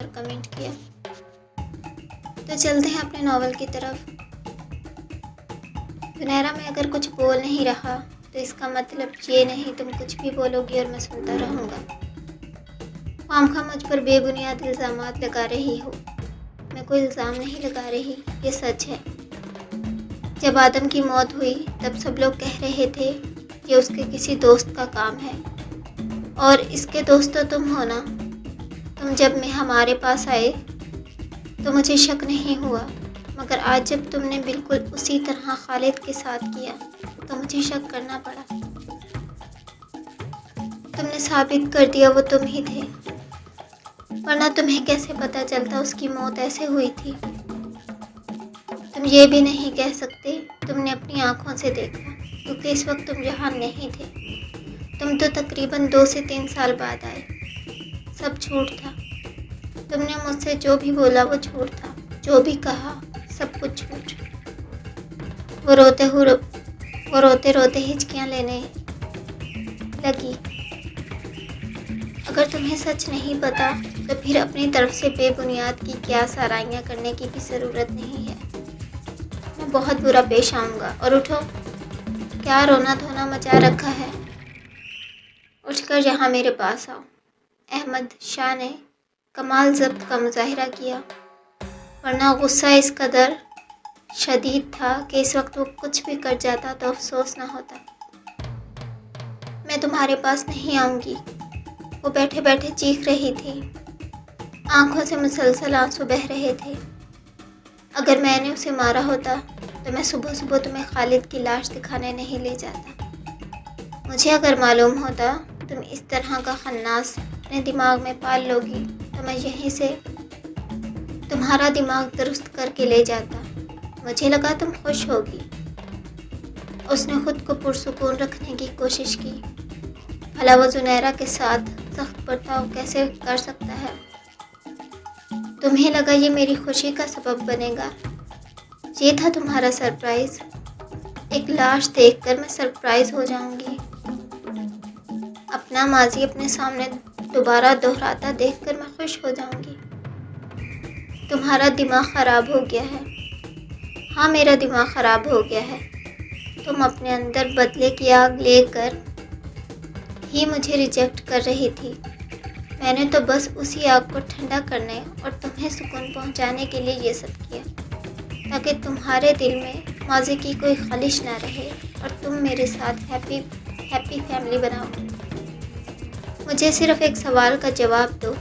Comment کیا۔ تو چلتے ہیں اپنے ناول کی طرف۔ زنیرہ میں اگر کچھ بول نہیں رہا تو اس کا مطلب یہ نہیں تم کچھ بھی بولو گی اور میں سنتا رہوں گا۔ خامخواہ مجھ پر بے بنیاد الزامات لگا رہی ہو۔ میں کوئی الزام نہیں لگا رہی، یہ سچ ہے۔ جب آدم کی موت ہوئی تب سب لوگ کہہ رہے تھے کہ اس کے کسی دوست کا کام ہے، اور اس کے دوست تو تم ہو نا۔ تم جب میں ہمارے پاس آئے تو مجھے شک نہیں ہوا، مگر آج جب تم نے بالکل اسی طرح خالد کے ساتھ کیا تو مجھے شک کرنا پڑا۔ تم نے ثابت کر دیا وہ تم ہی تھے، ورنہ تمہیں کیسے پتہ چلتا اس کی موت ایسے ہوئی تھی؟ تم یہ بھی نہیں کہہ سکتے تم نے اپنی آنکھوں سے دیکھا، کیونکہ اس وقت تم یہاں نہیں تھے۔ تم تو تقریباً 2 سے 3 سال بعد آئے۔ سب جھوٹ تھا۔ تم نے مجھ سے جو بھی بولا وہ جھوٹ تھا، جو بھی کہا سب کچھ جھوٹ۔ وہ روتے روتے ہچکیاں لینے لگی۔ اگر تمہیں سچ نہیں پتا تو پھر اپنی طرف سے بے بنیاد کی کیا سرائیاں کرنے کی بھی ضرورت نہیں ہے۔ میں بہت برا پیش آؤں گا۔ اور اٹھو، کیا رونا دھونا مچا رکھا ہے؟ اٹھ کر یہاں میرے پاس آؤ۔ احمد شاہ نے کمال ضبط کا مظاہرہ کیا، ورنہ غصہ اس قدر شدید تھا کہ اس وقت وہ کچھ بھی کر جاتا تو افسوس نہ ہوتا۔ میں تمہارے پاس نہیں آؤں گی۔ وہ بیٹھے بیٹھے چیخ رہی تھی، آنکھوں سے مسلسل آنسو بہہ رہے تھے۔ اگر میں نے اسے مارا ہوتا تو میں صبح صبح تمہیں خالد کی لاش دکھانے نہیں لے جاتا۔ مجھے اگر معلوم ہوتا تم اس طرح کا خناس اپنے دماغ میں پال لوگی تو میں یہیں سے تمہارا دماغ درست کر کے لے جاتا۔ مجھے لگا تم خوش ہوگی۔ اس نے خود کو پرسکون رکھنے کی کوشش کی۔ بھلا وہ زنیرہ کے ساتھ سخت برتاؤ کیسے کر سکتا ہے؟ تمہیں لگا یہ میری خوشی کا سبب بنے گا؟ یہ تھا تمہارا سرپرائز؟ ایک لاش دیکھ کر میں سرپرائز ہو جاؤں گی؟ اپنا ماضی اپنے سامنے دوبارہ دہراتا دیکھ کر میں خوش ہو جاؤں گی؟ تمہارا دماغ خراب ہو گیا ہے۔ ہاں، میرا دماغ خراب ہو گیا ہے۔ تم اپنے اندر بدلے کی آگ لے کر ہی مجھے ریجیکٹ کر رہی تھی۔ میں نے تو بس اسی آگ کو ٹھنڈا کرنے اور تمہیں سکون پہنچانے کے لیے یہ سب کیا، تاکہ تمہارے دل میں ماضی کی کوئی خلش نہ رہے اور تم میرے ساتھ ہیپی فیملی بناؤ۔ مجھے صرف ایک سوال کا جواب دو،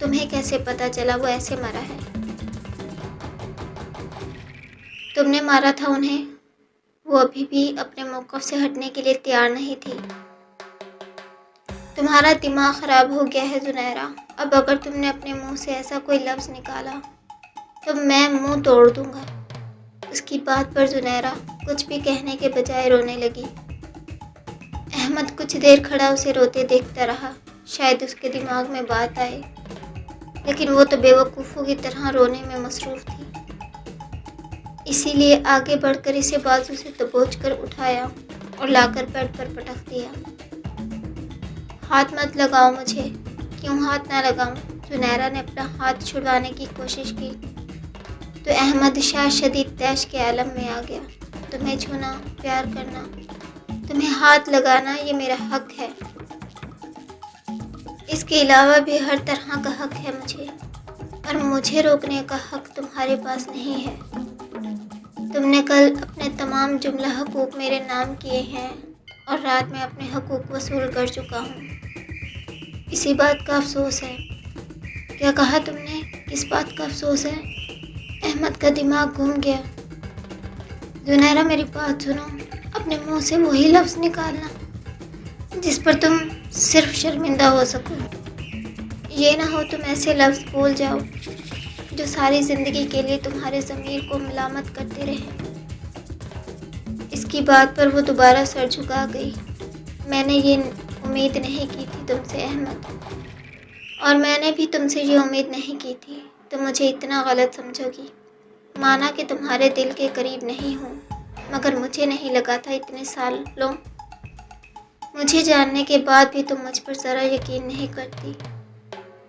تمہیں کیسے پتا چلا وہ ایسے مرا ہے؟ تم نے مارا تھا انہیں؟ وہ ابھی بھی اپنے موقف سے ہٹنے کے لیے تیار نہیں تھی۔ تمہارا دماغ خراب ہو گیا ہے زنیرہ۔ اب اگر تم نے اپنے منہ سے ایسا کوئی لفظ نکالا تو میں منہ توڑ دوں گا۔ اس کی بات پر زنیرہ کچھ بھی کہنے کے بجائے رونے لگی۔ احمد کچھ دیر کھڑا اسے روتے دیکھتا رہا، شاید اس کے دماغ میں بات آئے، لیکن وہ تو بے وقوفوں کی طرح رونے میں مصروف تھی۔ اسی لیے آگے بڑھ کر اسے بازو سے دبوچ کر اٹھایا اور لا کر بیڈ پر پٹک دیا۔ ہاتھ مت لگاؤ مجھے۔ کیوں ہاتھ نہ لگاؤں؟ زنیرہ نے اپنا ہاتھ چھڑوانے کی کوشش کی تو احمد شاہ شدید طیش کے عالم میں آ گیا۔ تمہیں چھونا، پیار کرنا، تمہیں ہاتھ لگانا یہ میرا حق ہے۔ اس کے علاوہ بھی ہر طرح کا حق ہے مجھے، اور مجھے روکنے کا حق تمہارے پاس نہیں ہے۔ تم نے کل اپنے تمام جملہ حقوق میرے نام کیے ہیں اور رات میں اپنے حقوق وصول کر چکا ہوں۔ اسی بات کا افسوس ہے۔ کیا کہا تم نے؟ کس بات کا افسوس ہے؟ احمد کا دماغ گھوم گیا۔ زنیرہ میری بات سنو، اپنے منہ سے وہی لفظ نکالنا جس پر تم صرف شرمندہ ہو سکو۔ یہ نہ ہو تم ایسے لفظ بول جاؤ جو ساری زندگی کے لیے تمہارے ضمیر کو ملامت کرتے رہے۔ اس کی بات پر وہ دوبارہ سر جھکا گئی۔ میں نے یہ امید نہیں کی تھی تم سے احمد، اور میں نے بھی تم سے یہ امید نہیں کی تھی تم مجھے اتنا غلط سمجھو گی۔ مانا کہ تمہارے دل کے قریب نہیں ہوں، مگر مجھے نہیں لگا تھا اتنے سالوں مجھے جاننے کے بعد بھی تم مجھ پر ذرا یقین نہیں کرتی۔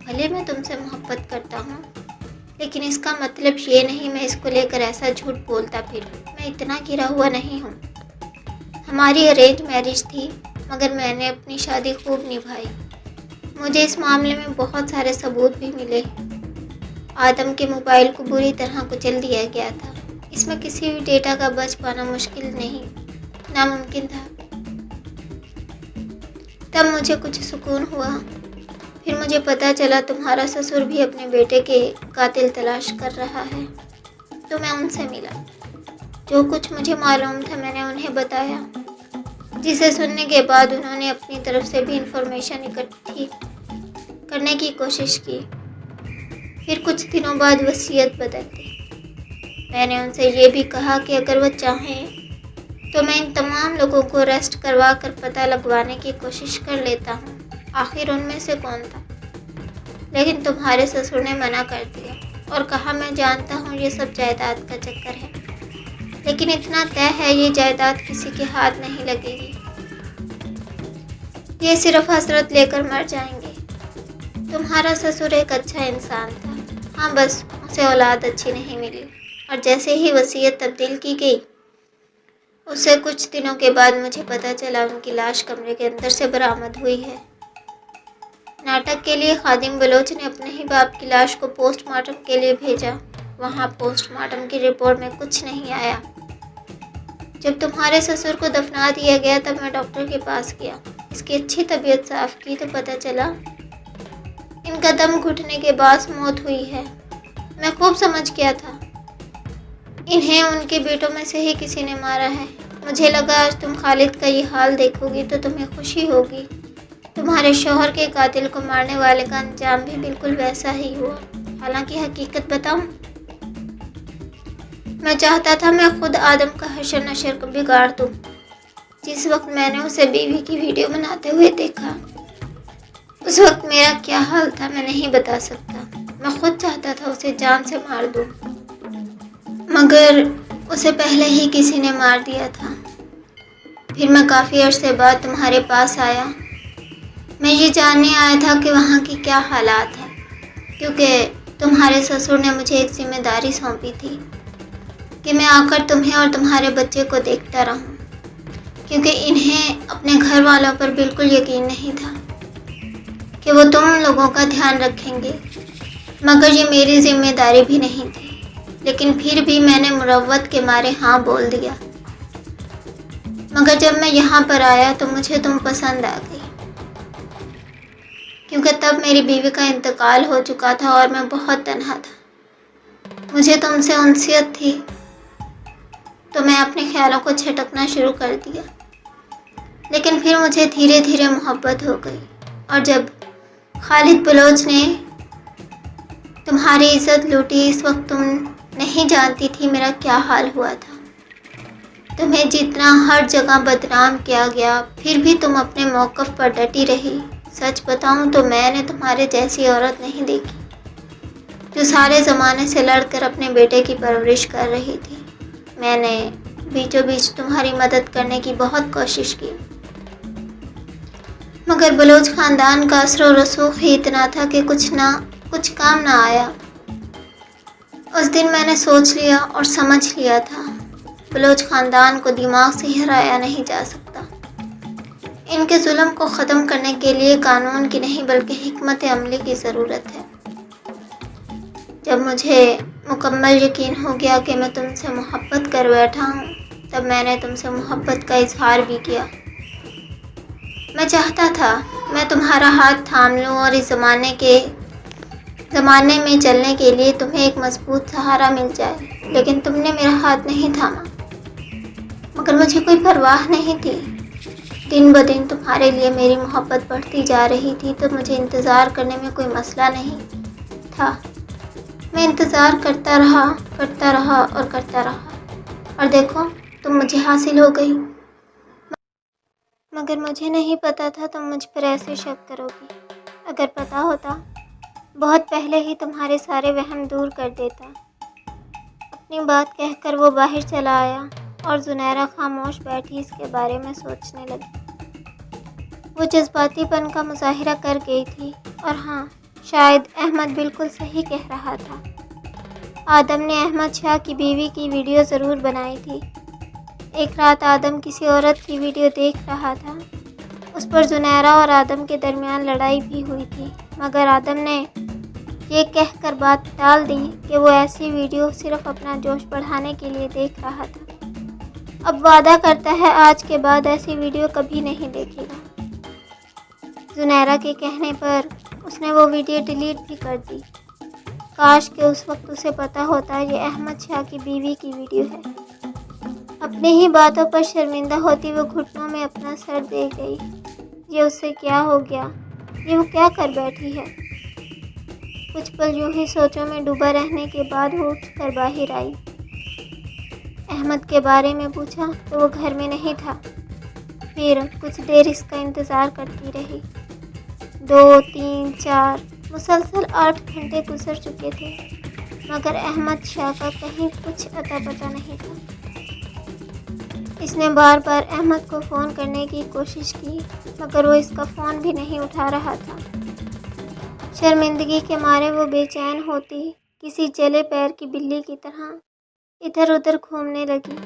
بھلے میں تم سے محبت کرتا ہوں، لیکن اس کا مطلب یہ نہیں میں اس کو لے کر ایسا جھوٹ بولتا پھروں۔ میں اتنا گرا ہوا نہیں ہوں۔ ہماری ارینج میرج تھی، مگر میں نے اپنی شادی خوب نبھائی۔ مجھے اس معاملے میں بہت سارے ثبوت بھی ملے۔ آدم کے موبائل کو بری طرح کچل دیا گیا تھا۔ اس میں کسی بھی ڈیٹا کا بچ پانا ناممکن تھا۔ تب مجھے کچھ سکون ہوا۔ پھر مجھے پتہ چلا تمہارا سسر بھی اپنے بیٹے کے قاتل تلاش کر رہا ہے، تو میں ان سے ملا۔ جو کچھ مجھے معلوم تھا میں نے انہیں بتایا، جسے سننے کے بعد انہوں نے اپنی طرف سے بھی انفارمیشن اکٹھی کرنے کی کوشش کی۔ پھر کچھ دنوں بعد وصیت بدل گئی۔ میں نے ان سے یہ بھی کہا کہ اگر وہ چاہیں تو میں ان تمام لوگوں کو اریسٹ کروا کر پتہ لگوانے کی کوشش کر لیتا ہوں آخر ان میں سے کون تھا، لیکن تمہارے سسر نے منع کر دیا اور کہا میں جانتا ہوں یہ سب جائیداد کا چکر ہے، لیکن اتنا طے ہے یہ جائیداد کسی کے ہاتھ نہیں لگے گی، یہ صرف حسرت لے کر مر جائیں گے۔ تمہارا سسر ایک اچھا انسان تھا، ہاں بس اسے اولاد اچھی نہیں ملی، اور جیسے ہی وصیت تبدیل کی گئی اس سے کچھ دنوں کے بعد مجھے پتہ چلا ان کی لاش کمرے کے اندر سے برآمد ہوئی ہے۔ ناٹک کے لیے خادم بلوچ نے اپنے ہی باپ کی لاش کو پوسٹ مارٹم کے لیے بھیجا۔ وہاں پوسٹ مارٹم کی رپورٹ میں کچھ نہیں آیا۔ جب تمہارے سسر کو دفنا دیا گیا تب میں ڈاکٹر کے پاس گیا، اس کی اچھی طبیعت صاف کی تو پتہ چلا ان کا دم گھٹنے کے باعث موت ہوئی ہے۔ میں خوب سمجھ گیا تھا انہیں ان کے بیٹوں میں سے ہی کسی نے مارا ہے۔ مجھے لگا آج تم خالد کا یہ حال دیکھو گی تو تمہیں خوشی ہوگی۔ تمہارے شوہر کے قاتل کو مارنے والے کا انجام بھی بالکل ویسا ہی ہوا۔ حالانکہ حقیقت بتاؤں، میں چاہتا تھا میں خود آدم کا حشر نشر کو بگاڑ دوں۔ جس وقت میں نے اسے بیوی کی ویڈیو بناتے ہوئے دیکھا اس وقت میرا کیا حال تھا میں نہیں بتا سکتا۔ میں خود چاہتا تھا اسے جان سے مار دوں، مگر اسے پہلے ہی کسی نے مار دیا تھا۔ پھر میں کافی عرصے بعد تمہارے پاس آیا۔ میں یہ جاننے آیا تھا کہ وہاں کی کیا حالات ہیں، کیونکہ تمہارے سسر نے مجھے ایک ذمہ داری سونپی تھی کہ میں آ کر تمہیں اور تمہارے بچے کو دیکھتا رہوں، کیونکہ انہیں اپنے گھر والوں پر بالکل یقین نہیں تھا کہ وہ تم لوگوں کا دھیان رکھیں گے، مگر یہ میری ذمہ داری بھی نہیں تھی، لیکن پھر بھی میں نے مروت کے مارے ہاں بول دیا۔ مگر جب میں یہاں پر آیا تو مجھے تم پسند آ گئی، کیونکہ تب میری بیوی کا انتقال ہو چکا تھا اور میں بہت تنہا تھا۔ مجھے تم سے انسیت تھی تو میں اپنے خیالوں کو چھٹکنا شروع کر دیا، لیکن پھر مجھے دھیرے دھیرے محبت ہو گئی، اور جب خالد بلوچ نے تمہاری عزت لوٹی اس وقت تم نہیں جانتی تھی میرا کیا حال ہوا تھا۔ تمہیں جتنا ہر جگہ بدنام کیا گیا پھر بھی تم اپنے موقف پر ڈٹی رہی۔ سچ بتاؤں تو میں نے تمہارے جیسی عورت نہیں دیکھی جو سارے زمانے سے لڑ کر اپنے بیٹے کی پرورش کر رہی تھی۔ میں نے بیچوں بیچ تمہاری مدد کرنے کی بہت کوشش کی، مگر بلوچ خاندان کا اثر و رسوخ ہی اتنا تھا کہ کچھ کام نہ آیا۔ اس دن میں نے سوچ لیا اور سمجھ لیا تھا بلوچ خاندان کو دماغ سے ہرایا نہیں جا سکتا۔ ان کے ظلم کو ختم کرنے کے لیے قانون کی نہیں بلکہ حکمت عملی کی ضرورت ہے۔ جب مجھے مکمل یقین ہو گیا کہ میں تم سے محبت کر بیٹھا ہوں تب میں نے تم سے محبت کا اظہار بھی کیا۔ میں چاہتا تھا میں تمہارا ہاتھ تھام لوں اور اس زمانے میں چلنے کے لیے تمہیں ایک مضبوط سہارا مل جائے، لیکن تم نے میرا ہاتھ نہیں تھاما۔ مگر مجھے کوئی پرواہ نہیں تھی۔ دن بدن تمہارے لیے میری محبت بڑھتی جا رہی تھی تو مجھے انتظار کرنے میں کوئی مسئلہ نہیں تھا۔ میں انتظار کرتا رہا اور دیکھو تم مجھے حاصل ہو گئی۔ مگر مجھے نہیں پتا تھا تم مجھ پر ایسے شک کرو گی۔ اگر پتا ہوتا بہت پہلے ہی تمہارے سارے وہم دور کر دیتا۔ اپنی بات کہہ کر وہ باہر چلا آیا اور زنیرہ خاموش بیٹھی اس کے بارے میں سوچنے لگی۔ وہ جذباتی پن کا مظاہرہ کر گئی تھی، اور ہاں، شاید احمد بالکل صحیح کہہ رہا تھا۔ آدم نے احمد شاہ کی بیوی کی ویڈیو ضرور بنائی تھی۔ ایک رات آدم کسی عورت کی ویڈیو دیکھ رہا تھا۔ اس پر زنیرہ اور آدم کے درمیان لڑائی بھی ہوئی تھی، مگر آدم نے یہ کہہ کر بات ٹال دی کہ وہ ایسی ویڈیو صرف اپنا جوش بڑھانے کے لیے دیکھ رہا تھا۔ اب وعدہ کرتا ہے آج کے بعد ایسی ویڈیو کبھی نہیں دیکھے گا۔ زنیرہ کے کہنے پر اس نے وہ ویڈیو ڈیلیٹ بھی کر دی۔ کاش کہ اس وقت اسے پتہ ہوتا یہ احمد شاہ کی بیوی کی ویڈیو ہے۔ اپنی ہی باتوں پر شرمندہ ہوتی وہ گھٹنوں میں اپنا سر دے گئی۔ یہ اس سے کیا ہو گیا؟ یہ وہ کیا کر بیٹھی ہے؟ کچھ پل یوں ہی سوچوں میں ڈوبا رہنے کے بعد وہ اٹھ کر باہر آئی۔ احمد کے بارے میں پوچھا تو وہ گھر میں نہیں تھا۔ پھر کچھ دیر اس کا انتظار کرتی رہی۔ 2، 3، 4 مسلسل 8 گھنٹے گزر چکے تھے، مگر احمد شاہ کا کہیں کچھ اتا پتہ نہیں تھا۔ اس نے بار بار احمد کو فون کرنے کی کوشش کی، مگر وہ اس کا فون بھی نہیں اٹھا رہا تھا۔ شرمندگی کے مارے وہ بے چین ہوتی کسی جلے پیر کی بلی کی طرح ادھر ادھر گھومنے لگی۔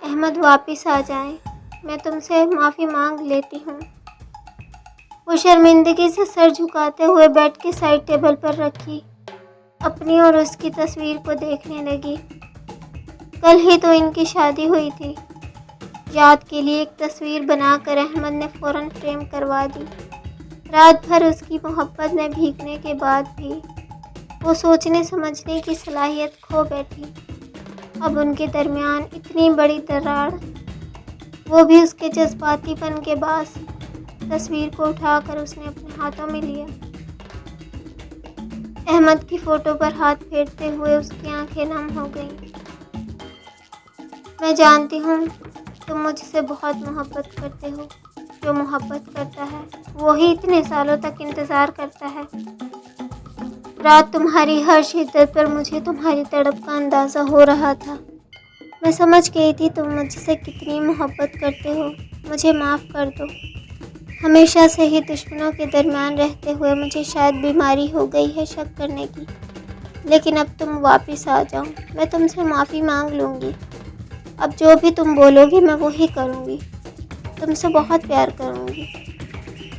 احمد واپس آ جائیں، میں تم سے معافی مانگ لیتی ہوں۔ وہ شرمندگی سے سر جھکاتے ہوئے بیڈ کے سائڈ ٹیبل پر رکھی اپنی اور اس کی تصویر کو دیکھنے لگی۔ کل ہی تو ان کی شادی ہوئی تھی۔ یاد کے لیے ایک تصویر بنا کر احمد نے فوراً فریم کروا دی۔ رات بھر اس کی محبت میں بھیگنے کے بعد بھی وہ سوچنے سمجھنے کی صلاحیت کھو بیٹھی۔ اب ان کے درمیان اتنی بڑی دراڑ، وہ بھی اس کے جذباتی پن کے باعث۔ تصویر کو اٹھا کر اس نے اپنے ہاتھوں میں لیا۔ احمد کی فوٹو پر ہاتھ پھیرتے ہوئے اس کی آنکھیں نم ہو گئیں۔ میں جانتی ہوں تم مجھ سے بہت محبت کرتے ہو۔ جو محبت کرتا ہے وہی اتنے سالوں تک انتظار کرتا ہے۔ رات تمہاری ہر شدت پر مجھے تمہاری تڑپ کا اندازہ ہو رہا تھا۔ میں سمجھ گئی تھی تم مجھ سے کتنی محبت کرتے ہو۔ مجھے معاف کر دو۔ ہمیشہ سے ہی دشمنوں کے درمیان رہتے ہوئے مجھے شاید بیماری ہو گئی ہے شک کرنے کی، لیکن اب تم واپس آ جاؤ، میں تم سے معافی مانگ لوں گی۔ اب جو بھی تم بولو گی میں وہی کروں گی۔ تم سے بہت پیار کروں گی۔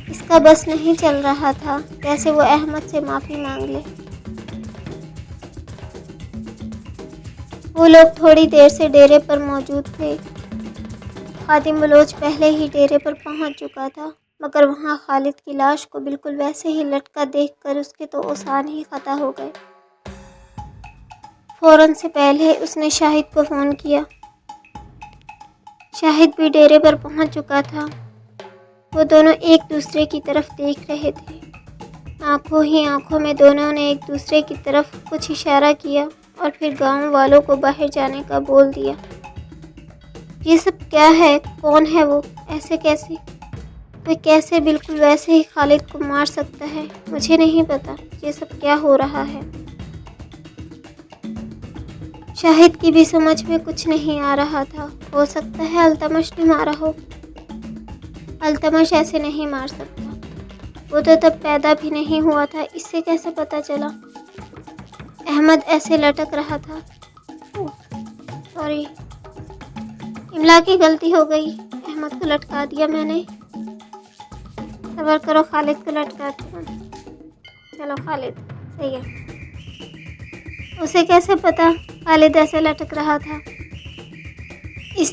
اس کا بس نہیں چل رہا تھا کیسے وہ احمد سے معافی مانگ لے۔ وہ لوگ تھوڑی دیر سے ڈیرے پر موجود تھے۔ خادم بلوچ پہلے ہی ڈیرے پر پہنچ چکا تھا، مگر وہاں خالد کی لاش کو بالکل ویسے ہی لٹکا دیکھ کر اس کے تو اوزان ہی خطا ہو گئے۔ فوراً سے پہلے اس نے شاہد کو فون کیا۔ شاہد بھی ڈیرے پر پہنچ چکا تھا۔ وہ دونوں ایک دوسرے کی طرف دیکھ رہے تھے۔ آنکھوں ہی آنکھوں میں دونوں نے ایک دوسرے کی طرف کچھ اشارہ کیا اور پھر گاؤں والوں کو باہر جانے کا بول دیا۔ یہ سب کیا ہے؟ کون ہے وہ؟ ایسے کیسے؟ وہ کیسے بالکل ویسے ہی خالد کو مار سکتا ہے؟ مجھے نہیں پتا یہ سب کیا ہو رہا ہے۔ شاہد کی بھی سمجھ میں کچھ نہیں آ رہا تھا۔ ہو سکتا ہے التمش نے مارا ہو۔ التمش ایسے نہیں مار سکتا، وہ تو تب پیدا بھی نہیں ہوا تھا، اس سے کیسے پتا چلا؟ احمد ایسے لٹک رہا تھا۔ سوری، املا کی غلطی ہو گئی، احمد کو لٹکا دیا میں نے۔ صبر کرو، خالد کو لٹکاتی ہوں۔ چلو خالد، صحیح ہے۔ اسے کیسے پتا خالد ایسے لٹک رہا تھا؟ اس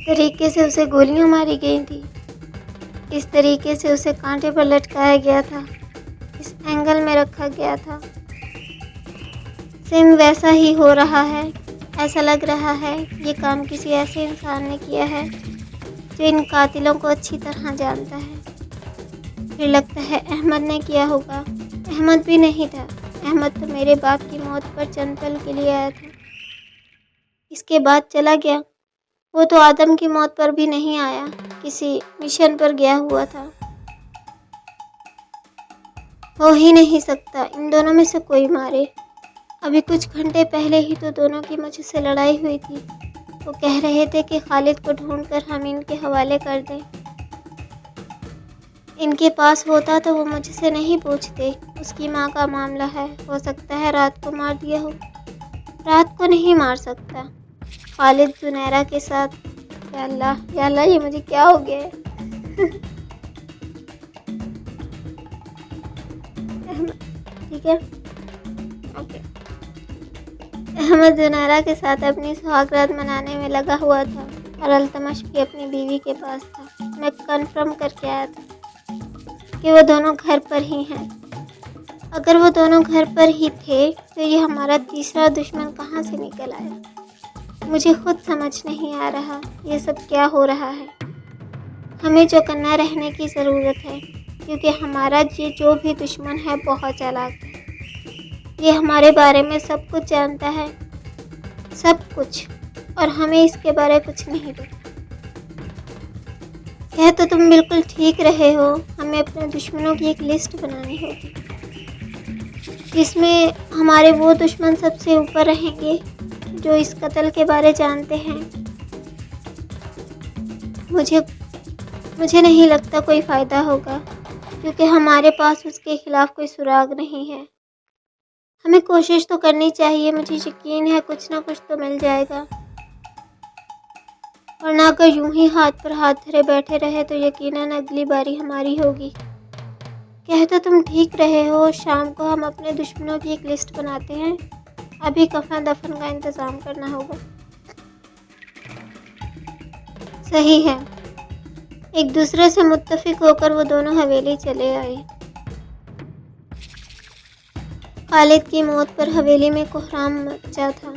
طریقے سے اسے گولیاں ماری گئی تھی، اس طریقے سے اسے کانٹے پر لٹکایا گیا تھا، اس اینگل میں رکھا گیا تھا۔ سیم ویسا ہی ہو رہا ہے۔ ایسا لگ رہا ہے یہ کام کسی ایسے انسان نے کیا ہے جو ان قاتلوں کو اچھی طرح جانتا ہے۔ پھر لگتا ہے احمد نے کیا ہوگا۔ احمد بھی نہیں تھا، احمد تو میرے باپ کی موت پر چند پل کے لیے آیا تھا، اس کے بعد چلا گیا۔ وہ تو آدم کی موت پر بھی نہیں آیا، کسی مشن پر گیا ہوا تھا۔ ہو ہی نہیں سکتا ان دونوں میں سے کوئی مارے۔ ابھی کچھ گھنٹے پہلے ہی تو دونوں کی مجھ سے لڑائی ہوئی تھی۔ وہ کہہ رہے تھے کہ خالد کو ڈھونڈ کر ہم ان کے حوالے کر دیں۔ ان کے پاس ہوتا تو وہ مجھ سے نہیں پوچھتے۔ اس کی ماں کا معاملہ ہے، ہو سکتا ہے رات کو مار دیا ہو۔ رات کو نہیں مار سکتا۔ خالد زنیرہ کے ساتھ۔ یا اللہ یہ مجھے کیا ہو گیا ہے؟ ٹھیک ہے، اوکے۔ احمد زنیرہ کے ساتھ اپنی سہاگرات منانے میں لگا ہوا تھا اور التمش بھی اپنی بیوی کے پاس تھا۔ میں کنفرم کر کے آیا تھا کہ وہ دونوں گھر پر ہی ہیں۔ اگر وہ دونوں گھر پر ہی تھے تو یہ ہمارا تیسرا دشمن کہاں سے نکل آیا؟ مجھے خود سمجھ نہیں آ رہا یہ سب کیا ہو رہا ہے۔ ہمیں چوکنا رہنے کی ضرورت ہے کیونکہ ہمارا یہ جو بھی دشمن ہے بہت چالاک ہے۔ یہ ہمارے بارے میں سب کچھ جانتا ہے، سب کچھ، اور ہمیں اس کے بارے کچھ نہیں پتا۔ کہہ تو تم بالکل ٹھیک رہے ہو، ہمیں اپنے دشمنوں کی ایک لسٹ بنانی ہوگی جس میں ہمارے وہ دشمن سب سے اوپر رہیں گے جو اس قتل کے بارے جانتے ہیں۔ مجھے نہیں لگتا کوئی فائدہ ہوگا کیونکہ ہمارے پاس اس کے خلاف کوئی سراغ نہیں ہے۔ ہمیں کوشش تو کرنی چاہیے، مجھے یقین ہے کچھ نہ کچھ تو مل جائے گا، ورنہ اگر یوں ہی ہاتھ پر ہاتھ دھرے بیٹھے رہے تو یقیناً اگلی باری ہماری ہوگی۔ کہہ تو تم ٹھیک رہے ہو، شام کو ہم اپنے دشمنوں کی ایک لسٹ بناتے ہیں، ابھی کفن دفن کا انتظام کرنا ہوگا۔ صحیح ہے۔ ایک دوسرے سے متفق ہو کر وہ دونوں حویلی چلے آئے۔ خالد کی موت پر حویلی میں کوہرام مچا تھا،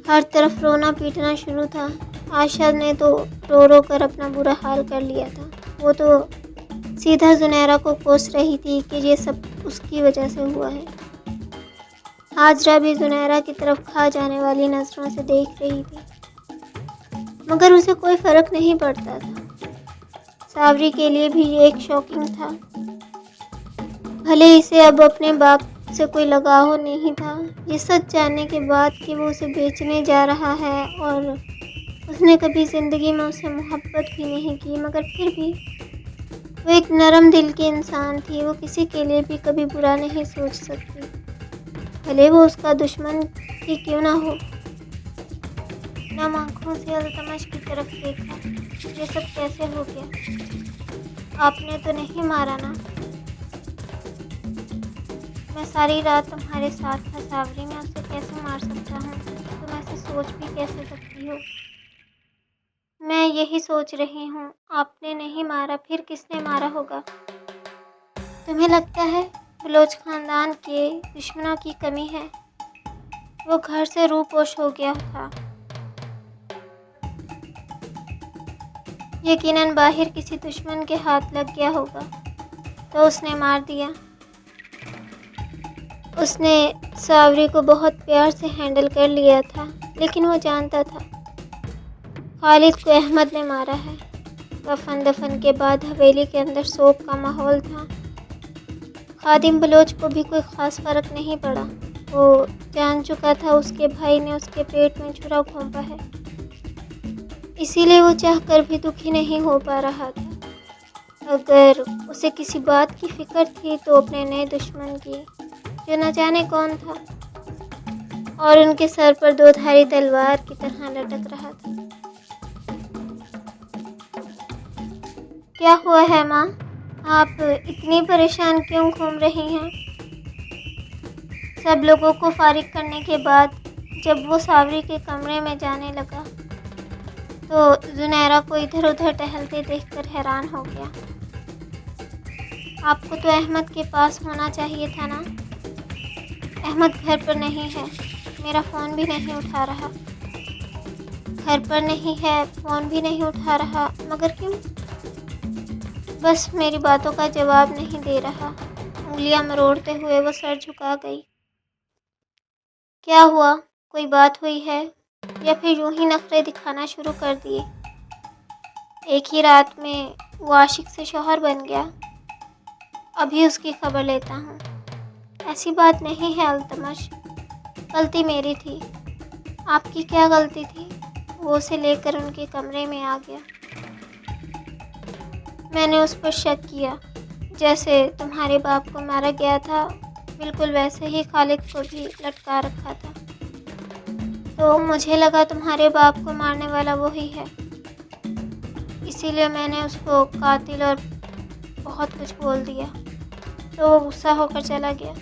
ہر طرف رونا پیٹنا شروع تھا۔ عائشہ نے تو رو رو کر اپنا برا حال کر لیا تھا، وہ تو سیدھا زنیرہ کو کوس رہی تھی کہ یہ سب اس کی وجہ سے ہوا ہے۔ ہاجرہ بھی زنیرہ کی طرف کھا جانے والی نظروں سے دیکھ رہی تھی، مگر اسے کوئی فرق نہیں پڑتا تھا۔ ساوری کے لیے بھی یہ ایک شاکنگ تھا، بھلے اسے اب اپنے باپ سے کوئی لگاؤ نہیں تھا، یہ سچ جاننے کے بعد کہ وہ اسے بیچنے جا رہا ہے اور اس نے کبھی زندگی میں اسے محبت بھی نہیں کی، مگر پھر بھی وہ ایک نرم دل کی انسان تھی، وہ کسی کے لیے بھی کبھی برا نہیں سوچ سکتی، بھلے وہ اس کا دشمن ہی کیوں نہ ہو۔ نم آنکھوں سے التمش کی طرف دیکھا۔ یہ سب کیسے ہو گیا؟ آپ نے تو نہیں مارا نا؟ میں ساری رات تمہارے ساتھ تھا ساوری، میں اسے کیسے مار سکتا ہوں؟ تم ایسے سوچ بھی کیسے سکتی ہو؟ میں یہی سوچ رہی ہوں، آپ نے نہیں مارا، پھر کس نے مارا ہوگا؟ تمہیں لگتا ہے بلوچ خاندان کے دشمنوں کی کمی ہے؟ وہ گھر سے روح پوش ہو گیا تھا، یقیناً باہر کسی دشمن کے ہاتھ لگ گیا ہوگا تو اس نے مار دیا۔ اس نے ساوری کو بہت پیار سے ہینڈل کر لیا تھا، لیکن وہ جانتا تھا خالد کو احمد نے مارا ہے۔ کفن دفن کے بعد حویلی کے اندر سوگ کا ماحول تھا۔ خادم بلوچ کو بھی کوئی خاص فرق نہیں پڑا، وہ جان چکا تھا اس کے بھائی نے اس کے پیٹ میں چھرا گھونپا ہے، اسی لیے وہ چاہ کر بھی دکھی نہیں ہو پا رہا تھا۔ اگر اسے کسی بات کی فکر تھی تو اپنے نئے دشمن کی، جو نہ جانے کون تھا اور ان کے سر پر دو دھاری تلوار کی طرح لٹک رہا تھا۔ کیا ہوا ہے ماں؟ آپ اتنی پریشان کیوں گھوم رہی ہیں؟ سب لوگوں کو فارغ کرنے کے بعد جب وہ ساوری کے کمرے میں جانے لگا تو زنیرہ کو ادھر ادھر ٹہلتے دیکھ کر حیران ہو گیا۔ آپ کو تو احمد کے پاس ہونا چاہیے تھا نا؟ احمد گھر پر نہیں ہے، میرا فون بھی نہیں اٹھا رہا۔ گھر پر نہیں ہے، فون بھی نہیں اٹھا رہا، مگر کیوں؟ بس میری باتوں کا جواب نہیں دے رہا۔ انگلیاں مروڑتے ہوئے وہ سر جھکا گئی۔ کیا ہوا؟ کوئی بات ہوئی ہے یا پھر یوں ہی نخرے دکھانا شروع کر دیے؟ ایک ہی رات میں وہ عاشق سے شوہر بن گیا، ابھی اس کی خبر لیتا ہوں۔ ایسی بات نہیں ہے التمش، غلطی میری تھی۔ آپ کی کیا غلطی تھی؟ وہ اسے لے کر ان کے کمرے میں آ گیا۔ میں نے اس پر شک کیا، جیسے تمہارے باپ کو مارا گیا تھا بالکل ویسے ہی خالد کو بھی لٹکا رکھا تھا۔ تو مجھے لگا تمہارے باپ کو مارنے والا وہی ہے، اسی لیے میں نے اس کو قاتل اور بہت کچھ بول دیا، تو وہ غصہ ہو کر چلا گیا۔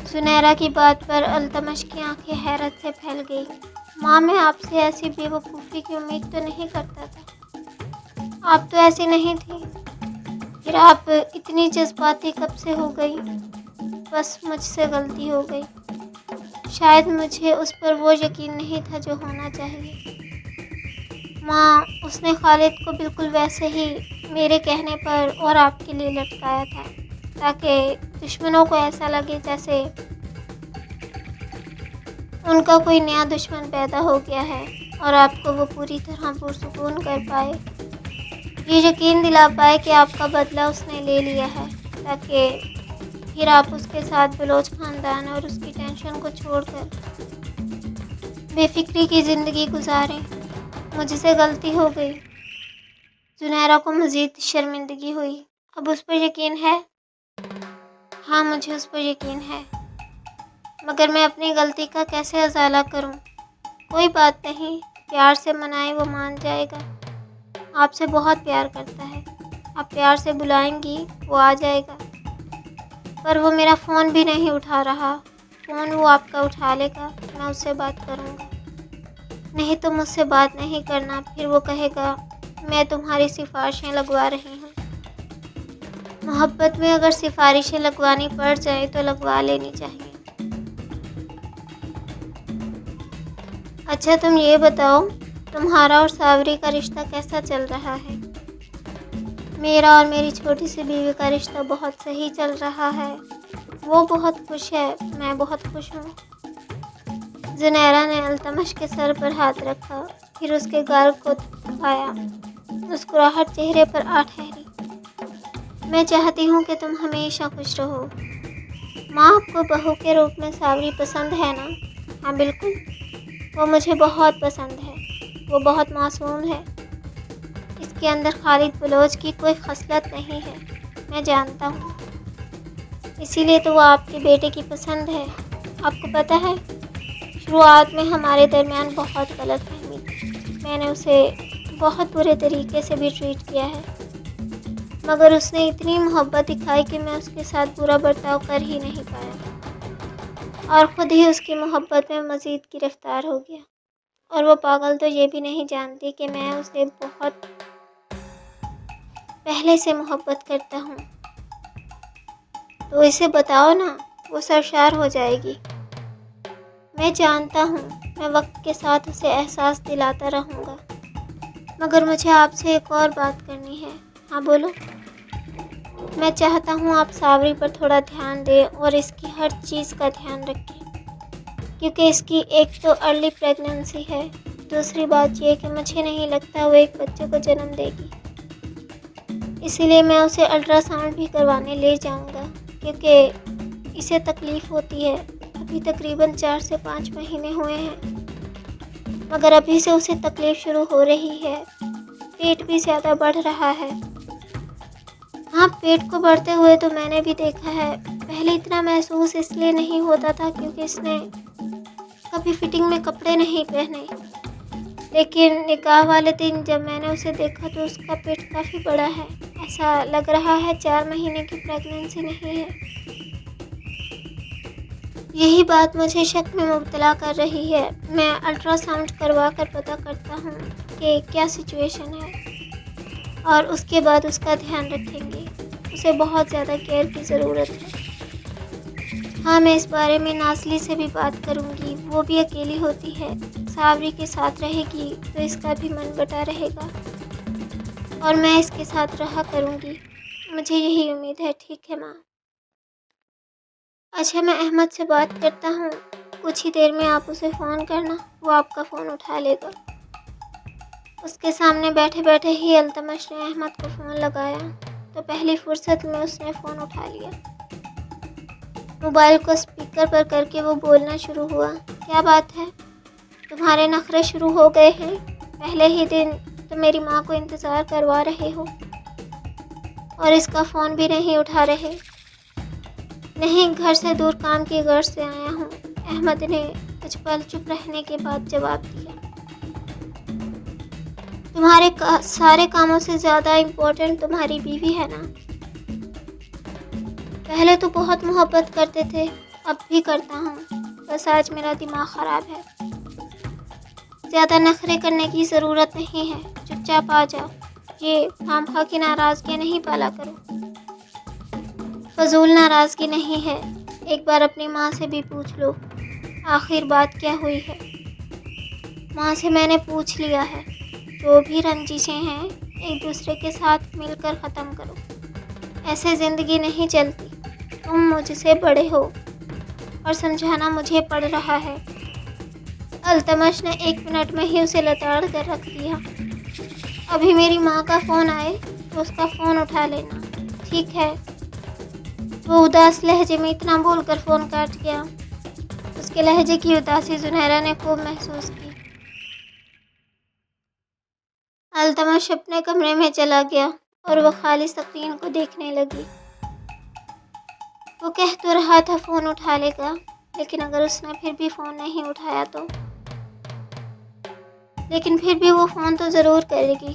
سنیرا کی بات پر التمش کی آنکھیں حیرت سے پھیل گئی۔ ماں، میں آپ سے ایسی بے وقوفی کی امید تو نہیں کرتا تھا، آپ تو ایسی نہیں تھی، پھر آپ اتنی جذباتی کب سے ہو گئی؟ بس مجھ سے غلطی ہو گئی، شاید مجھے اس پر وہ یقین نہیں تھا جو ہونا چاہیے۔ ماں، اس نے خالد کو بالکل ویسے ہی میرے کہنے پر اور آپ کے لیے لٹکایا تھا، تاکہ دشمنوں کو ایسا لگے جیسے ان کا کوئی نیا دشمن پیدا ہو گیا ہے، اور آپ کو وہ پوری طرح پرسکون کر پائے، یہ یقین دلا پائے کہ آپ کا بدلہ اس نے لے لیا ہے، تاکہ پھر آپ اس کے ساتھ بلوچ خاندان اور اس کی ٹینشن کو چھوڑ کر بے فکری کی زندگی گزاریں۔ مجھ سے غلطی ہو گئی۔ زنیرہ کو مزید شرمندگی ہوئی۔ اب اس پر یقین ہے؟ ہاں، مجھے اس پر یقین ہے، مگر میں اپنی غلطی کا کیسے ازالہ کروں؟ کوئی بات نہیں، پیار سے منائیں، وہ مان جائے گا۔ آپ سے بہت پیار کرتا ہے، آپ پیار سے بلائیں گی وہ آ جائے گا، پر وہ میرا فون بھی نہیں اٹھا رہا۔ فون وہ آپ کا اٹھا لے گا، میں اس سے بات کروں گا۔ نہیں تو مجھ سے بات نہیں کرنا، پھر وہ کہے گا میں تمہاری سفارشیں لگوا رہی ہوں۔ محبت میں اگر سفارشیں لگوانی پڑ جائیں تو لگوا لینی چاہیے۔ اچھا تم یہ بتاؤ، تمہارا اور ساوری کا رشتہ کیسا چل رہا ہے؟ میرا اور میری چھوٹی سی بیوی کا رشتہ بہت صحیح چل رہا ہے، وہ بہت خوش ہے، میں بہت خوش ہوں۔ زنیرہ نے التمش کے سر پر ہاتھ رکھا، پھر اس کے گال کو دبایا، مسکراہٹ چہرے پر آ ٹھہری۔ میں چاہتی ہوں کہ تم ہمیشہ خوش رہو۔ ماں، آپ کو بہو کے روپ میں ساوری پسند ہے نا؟ ہاں بالکل، وہ مجھے بہت پسند ہے، وہ بہت معصوم ہے، اس کے اندر خالد بلوچ کی کوئی خصلت نہیں ہے، میں جانتا ہوں، اسی لیے تو وہ آپ کے بیٹے کی پسند ہے۔ آپ کو پتہ ہے، شروعات میں ہمارے درمیان بہت غلط فہمی تھی، میں نے اسے بہت برے طریقے سے بھی ٹریٹ کیا ہے، مگر اس نے اتنی محبت دکھائی کہ میں اس کے ساتھ برا برتاؤ کر ہی نہیں پایا، اور خود ہی اس کی محبت میں مزید گرفتار ہو گیا۔ اور وہ پاگل تو یہ بھی نہیں جانتی کہ میں اسے بہت پہلے سے محبت کرتا ہوں۔ تو اسے بتاؤ نا، وہ سرشار ہو جائے گی۔ میں جانتا ہوں، میں وقت کے ساتھ اسے احساس دلاتا رہوں گا، مگر مجھے آپ سے ایک اور بات کرنی ہے۔ ہاں بولو۔ میں چاہتا ہوں آپ ساوری پر تھوڑا دھیان دیں اور اس کی ہر چیز کا دھیان رکھیں، کیونکہ اس کی ایک تو ارلی پریگننسی ہے، دوسری بات یہ کہ مجھے نہیں لگتا وہ ایک بچے کو جنم دے گی، اسی لیے میں اسے الٹرا ساؤنڈ بھی کروانے لے جاؤں گا، کیونکہ اسے تکلیف ہوتی ہے۔ ابھی تقریباً 4 سے 5 مہینے ہوئے ہیں، مگر ابھی سے اسے تکلیف شروع ہو رہی ہے، پیٹ بھی زیادہ بڑھ رہا ہے۔ ہاں، پیٹ کو بڑھتے ہوئے تو میں نے بھی دیکھا ہے، پہلے اتنا محسوس اس لیے نہیں ہوتا تھا کیونکہ اس نے کبھی فٹنگ میں کپڑے نہیں پہنے، لیکن نکاح والے دن جب میں نے اسے دیکھا تو اس کا پیٹ کافی بڑا ہے، ایسا لگ رہا ہے 4 مہینے کی پریگننسی نہیں ہے۔ یہی بات مجھے شک میں مبتلا کر رہی ہے، میں الٹرا ساؤنڈ کروا کر پتہ کرتا ہوں کہ کیا سچویشن ہے، اور اس کے بعد اس کا دھیان رکھیں گے، اسے بہت زیادہ کیئر کی ضرورت ہے۔ ہاں، میں اس بارے میں ناصلی سے بھی بات کروں گی، وہ بھی اکیلی ہوتی ہے، ساوری کے ساتھ رہے گی تو اس کا بھی من بٹا رہے گا، اور میں اس کے ساتھ رہا کروں گی، مجھے یہی امید ہے۔ ٹھیک ہے ماں؟ اچھا، میں احمد سے بات کرتا ہوں، کچھ ہی دیر میں آپ اسے فون کرنا، وہ آپ کا فون اٹھا لے گا۔ اس کے سامنے بیٹھے بیٹھے ہی التمش نے احمد کو فون لگایا تو پہلی فرصت میں اس نے فون اٹھا لیا۔ موبائل کو اسپیکر پر کر کے وہ بولنا شروع ہوا۔ کیا بات ہے؟ تمہارے نخرے شروع ہو گئے ہیں؟ پہلے ہی دن تم میری ماں کو انتظار کروا رہے ہو۔ اور اس کا فون بھی نہیں اٹھا رہے۔ نہیں، گھر سے دور کام کی غرض سے آیا ہوں، احمد نے کچھ پل چپ رہنے کے بعد جواب دیا۔ تمہارے سارے کاموں سے زیادہ امپورٹنٹ تمہاری بیوی ہے نا؟ پہلے تو بہت محبت کرتے تھے، اب بھی کرتا ہوں، بس آج میرا دماغ خراب ہے۔ زیادہ نخرے کرنے کی ضرورت نہیں ہے، چپ چاپ آ جاؤ، یہ خام خواہ کی ناراضگی نہیں پالا کرو۔ فضول ناراضگی نہیں ہے، ایک بار اپنی ماں سے بھی پوچھ لو آخر بات کیا ہوئی ہے۔ ماں سے میں نے پوچھ لیا ہے، جو بھی رنجشیں ہیں ایک دوسرے کے ساتھ مل کر ختم کرو، ایسے زندگی نہیں چلتی۔ تم مجھ سے بڑے ہو اور سمجھانا مجھے پڑ رہا ہے۔ التمش نے 1 منٹ میں ہی اسے لتاڑ کر رکھ دیا۔ ابھی میری ماں کا فون آئے تو اس کا فون اٹھا لینا، ٹھیک ہے؟ وہ اداس لہجے میں اتنا بول کر فون کاٹ گیا۔ اس کے لہجے کی اداسی زنیرہ نے خوب محسوس کی۔ التمش اپنے کمرے میں چلا گیا اور وہ خالی سکرین کو دیکھنے لگی۔ وہ کہہ تو رہا تھا فون اٹھا لے گا، لیکن اگر اس نے پھر بھی فون نہیں اٹھایا تو؟ لیکن پھر بھی وہ فون تو ضرور کرے گی،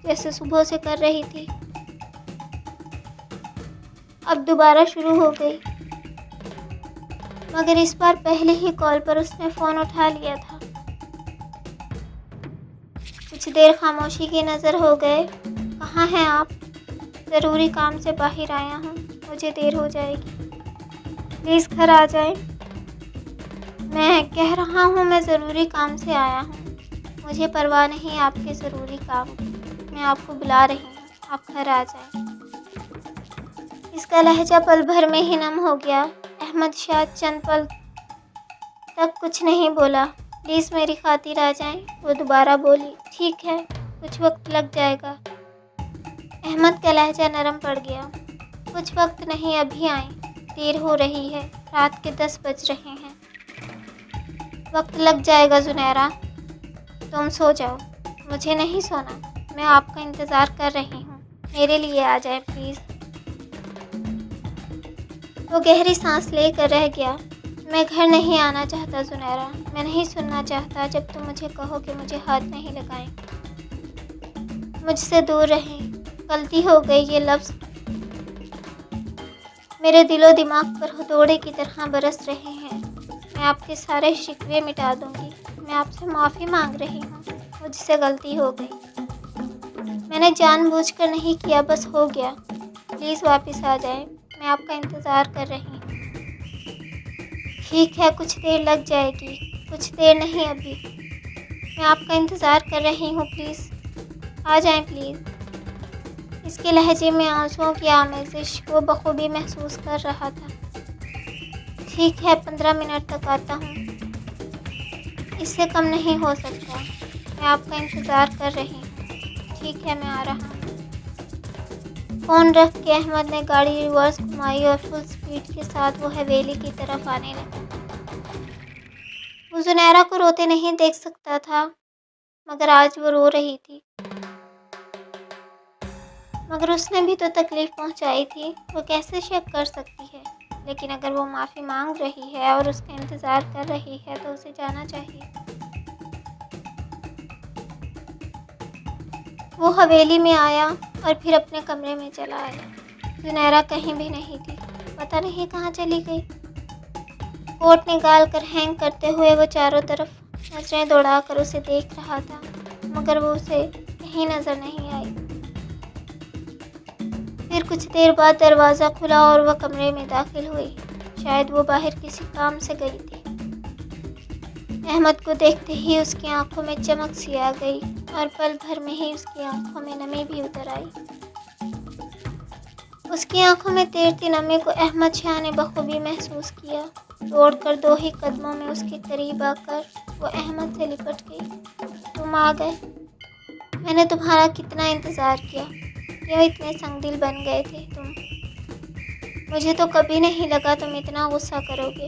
جیسے صبح سے کر رہی تھی۔ اب دوبارہ شروع ہو گئی، مگر اس بار پہلے ہی کال پر اس نے فون اٹھا لیا تھا۔ کچھ دیر خاموشی کی نظر ہو گئے۔ کہاں ہیں آپ؟ ضروری کام سے باہر آیا ہوں، مجھے دیر ہو جائے گی، پلیز گھر آ جائیں۔ میں کہہ رہا ہوں میں ضروری کام سے آیا ہوں، مجھے پرواہ نہیں آپ کے ضروری کام کی، میں آپ کو بلا رہی ہوں، آپ گھر آ جائیں۔ اس کا لہجہ پل بھر میں ہی نم ہو گیا۔ احمد شاید چند پل تک کچھ نہیں بولا۔ پلیز میری خاطر آ جائیں، وہ دوبارہ بولی۔ ٹھیک ہے، کچھ وقت لگ جائے گا۔ احمد کا لہجہ نرم پڑ گیا۔ کچھ وقت نہیں، ابھی آئیں، دیر ہو رہی ہے، رات کے 10 بج رہے ہیں۔ وقت لگ جائے گا زنیرہ، تم سو جاؤ۔ مجھے نہیں سونا، میں آپ کا انتظار کر رہی ہوں، میرے لیے آ جائیں پلیز۔ وہ گہری سانس لے کر رہ گیا۔ میں گھر نہیں آنا چاہتا زنیرہ، میں نہیں سننا چاہتا جب تم مجھے کہو کہ مجھے ہاتھ نہیں لگائیں، مجھ سے دور رہیں۔ غلطی ہو گئی، یہ لفظ میرے دل و دماغ پر ہتھوڑے کی طرح برس رہے ہیں۔ میں آپ کے سارے شکوے مٹا دوں گی، میں آپ سے معافی مانگ رہی ہوں، مجھ سے غلطی ہو گئی، میں نے جان بوجھ کر نہیں کیا، بس ہو گیا، پلیز واپس آ جائیں، میں آپ کا انتظار کر رہی ہوں۔ ٹھیک ہے، کچھ دیر لگ جائے گی، کچھ دیر نہیں، ابھی میں آپ کا انتظار کر رہی ہوں، پلیز آ جائیں پلیز۔ اس کے لہجے میں آنسوؤں کی آمیزش وہ بخوبی محسوس کر رہا تھا۔ ٹھیک ہے، 15 منٹ تک آتا ہوں، اس سے کم نہیں ہو سکتا، میں آپ کا انتظار کر رہی ہوں۔ ٹھیک ہے، میں آ رہا ہوں۔ فون رکھ کے احمد نے گاڑی ریورس گھمائی اور فل سپیڈ کے ساتھ وہ حویلی کی طرف آنے لگا۔ وہ زنیرہ کو روتے نہیں دیکھ سکتا تھا، مگر آج وہ رو رہی تھی۔ مگر اس نے بھی تو تکلیف پہنچائی تھی، وہ کیسے شک کر سکتی ہے؟ لیکن اگر وہ معافی مانگ رہی ہے اور اس کا انتظار کر رہی ہے تو اسے جانا چاہیے۔ وہ حویلی میں آیا اور پھر اپنے کمرے میں چلا آیا۔ زنیرہ کہیں بھی نہیں تھی، پتہ نہیں کہاں چلی گئی۔ کوٹ نکال کر ہینگ کرتے ہوئے وہ چاروں طرف نظریں دوڑا کر اسے دیکھ رہا تھا، مگر وہ اسے کہیں نظر نہیں آئی۔ پھر کچھ دیر بعد دروازہ کھلا اور وہ کمرے میں داخل ہوئی، شاید وہ باہر کسی کام سے گئی تھی۔ احمد کو دیکھتے ہی اس کی آنکھوں میں چمک سی آ گئی اور پل بھر میں ہی اس کی آنکھوں میں نمی بھی اتر آئی۔ اس کی آنکھوں میں تیرتی نمی کو احمد شاہ نے بخوبی محسوس کیا۔ دوڑ کر 2 ہی قدموں میں اس کے قریب آ کر وہ احمد سے لپٹ گئی۔ تم آ گئے، میں نے تمہارا کتنا انتظار کیا، کیوں اتنے سنگ دل بن گئے تھے تم؟ مجھے تو کبھی نہیں لگا تم اتنا غصہ کرو گے۔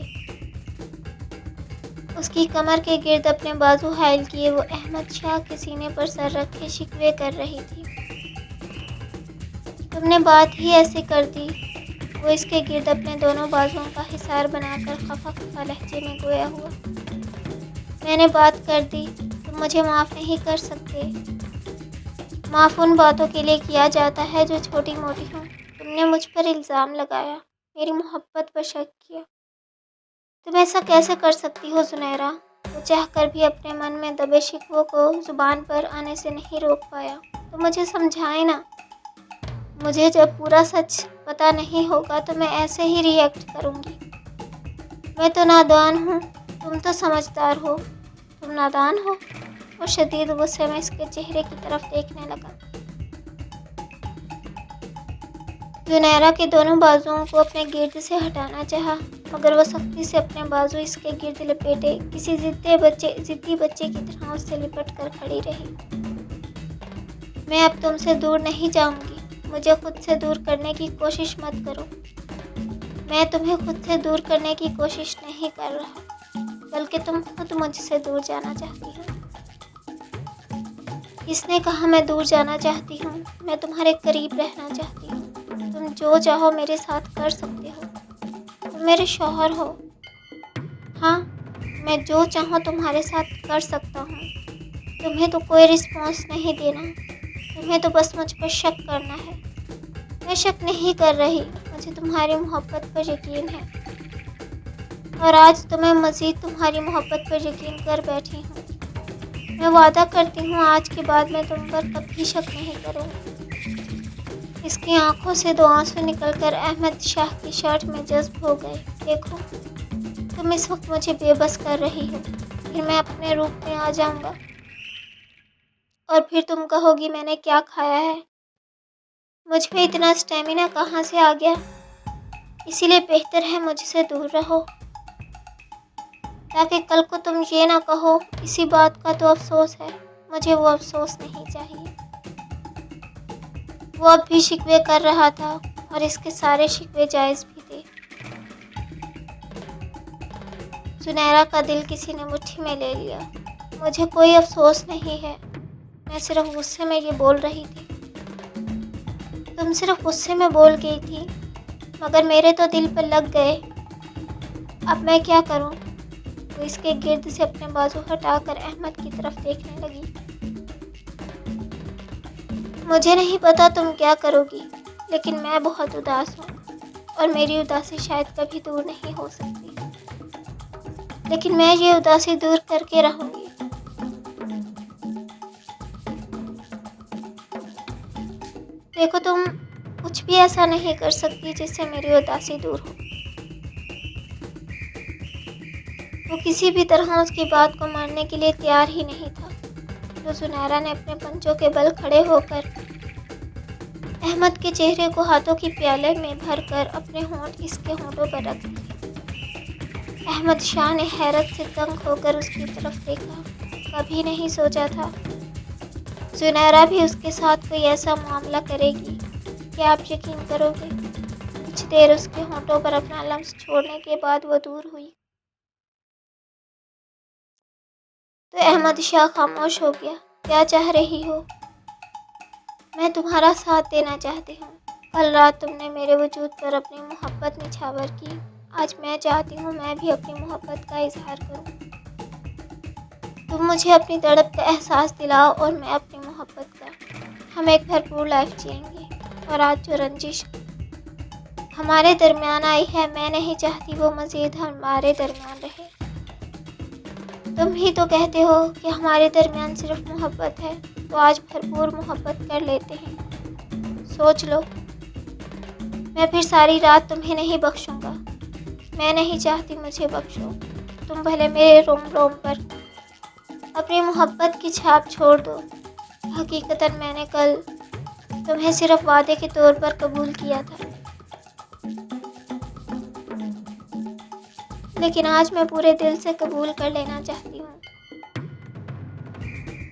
اس کی کمر کے گرد اپنے بازو حائل کیے وہ احمد شاہ کے سینے پر سر رکھے شکوے کر رہی تھی۔ تم نے بات ہی ایسے کر دی۔ وہ اس کے گرد اپنے دونوں بازوؤں کا حصار بنا کر خفا خفا لہجے میں گویا ہوا۔ میں نے بات کر دی، تم مجھے معاف نہیں کر سکتے۔ معاف ان باتوں کے لیے کیا جاتا ہے جو چھوٹی موٹی ہوں۔ تم نے مجھ پر الزام لگایا، میری محبت پر شک کیا۔ تم ایسا کیسے کر سکتی ہو زنیرہ؟ وہ چاہ کر بھی اپنے من میں دبے شکووں کو زبان پر آنے سے نہیں روک پایا۔ تو مجھے سمجھائے نا، مجھے جب پورا سچ پتہ نہیں ہوگا تو میں ایسے ہی ری ایکٹ کروں گی۔ میں تو نادان ہوں، تم تو سمجھدار ہو۔ تم نادان ہو؟ وہ شدید غصے میں اس کے چہرے کی طرف دیکھنے لگا۔ زنیرہ کے دونوں بازوؤں کو اپنے گرد سے ہٹانا چاہا، مگر وہ سختی سے اپنے بازو اس کے گرد لپیٹے کسی ضدی بچے کی طرح اس سے لپٹ کر کھڑی رہی۔ میں اب تم سے دور نہیں جاؤں گی، مجھے خود سے دور کرنے کی کوشش مت کرو۔ میں تمہیں خود سے دور کرنے کی کوشش نہیں کر رہا، بلکہ تم خود مجھ سے دور جانا چاہتی ہو۔ کس نے کہا میں دور جانا چاہتی ہوں؟ میں تمہارے قریب رہنا چاہتی ہوں۔ تم جو چاہو میرے ساتھ کر سکتے ہو، تم میرے شوہر ہو۔ ہاں، میں جو چاہوں تمہارے ساتھ کر سکتا ہوں۔ تمہیں تو کوئی رسپانس نہیں دینا، تمہیں تو بس مجھ پر شک کرنا ہے۔ میں شک نہیں کر رہی، مجھے تمہاری محبت پر یقین ہے، اور آج تو میں مزید تمہاری محبت پر یقین کر بیٹھی ہوں۔ میں وعدہ کرتی ہوں آج کے بعد میں تم پر کبھی شک نہیں کروں گی۔ اس کی آنکھوں سے دو آنسو نکل کر احمد شاہ کی شرٹ میں جذب ہو گئے۔ دیکھو، تم اس وقت مجھے بے بس کر رہی ہو، پھر میں اپنے روپ میں آ جاؤں گا اور پھر تم کہو گی میں نے کیا کھایا ہے۔ مجھ میں اتنا اسٹیمنا کہاں سے آ گیا؟ اسی لیے بہتر ہے مجھ سے دور رہو، تاکہ کل کو تم یہ نہ کہو اسی بات کا تو افسوس ہے۔ مجھے وہ افسوس نہیں چاہیے۔ وہ اب بھی شکوے کر رہا تھا، اور اس کے سارے شکوے جائز بھی تھے۔ زنیرہ کا دل کسی نے مٹھی میں لے لیا۔ مجھے کوئی افسوس نہیں ہے، میں صرف غصے میں یہ بول رہی تھی۔ تم صرف غصے میں بول گئی تھی، مگر میرے تو دل پر لگ گئے۔ اب میں کیا کروں؟ وہ اس کے گرد سے اپنے بازو ہٹا کر احمد کی طرف دیکھنے لگی۔ مجھے نہیں پتا تم کیا کرو گی، لیکن میں بہت اداس ہوں، اور میری اداسی شاید کبھی دور نہیں ہو سکتی، لیکن میں یہ اداسی دور کر کے رہوں گی۔ دیکھو، تم کچھ بھی ایسا نہیں کر سکتی جس سے میری اداسی دور ہو۔ وہ کسی بھی طرح اس کی بات کو ماننے کے لیے تیار ہی نہیں تھا۔ تو زنیرہ نے اپنے پنجوں کے بل کھڑے ہو کر احمد کے چہرے کو ہاتھوں کی پیالے میں بھر کر اپنے ہونٹ اس کے ہونٹوں پر رکھ دیے۔ احمد شاہ نے حیرت سے دنگ ہو کر اس کی طرف دیکھا۔ کبھی نہیں سوچا تھا زنیرہ بھی اس کے ساتھ کوئی ایسا معاملہ کرے گی۔ کیا آپ یقین کرو گے؟ کچھ دیر اس کے ہونٹوں پر اپنا لمس چھوڑنے کے بعد وہ دور ہوئی تو احمد شاہ خاموش ہو گیا۔ کیا چاہ رہی ہو؟ میں تمہارا ساتھ دینا چاہتی ہوں۔ کل رات تم نے میرے وجود پر اپنی محبت نچھاور کی، آج میں چاہتی ہوں میں بھی اپنی محبت کا اظہار کروں۔ تم مجھے اپنی تڑپ کا احساس دلاؤ اور میں اپنی محبت کا۔ ہم ایک بھرپور لائف جئیں گے، اور آج جو رنجش ہمارے درمیان آئی ہے، میں نہیں چاہتی وہ مزید ہمارے درمیان رہے۔ تم ہی تو کہتے ہو کہ ہمارے درمیان صرف محبت ہے، تو آج بھرپور محبت کر لیتے ہیں۔ سوچ لو، میں پھر ساری رات تمہیں نہیں بخشوں گا۔ میں نہیں چاہتی مجھے بخشو، تم بھلے میرے روم روم پر اپنی محبت کی چھاپ چھوڑ دو۔ حقیقتاً میں نے کل تمہیں صرف وعدے کے طور پر قبول کیا تھا، لیکن آج میں پورے دل سے قبول کر لینا چاہتی ہوں۔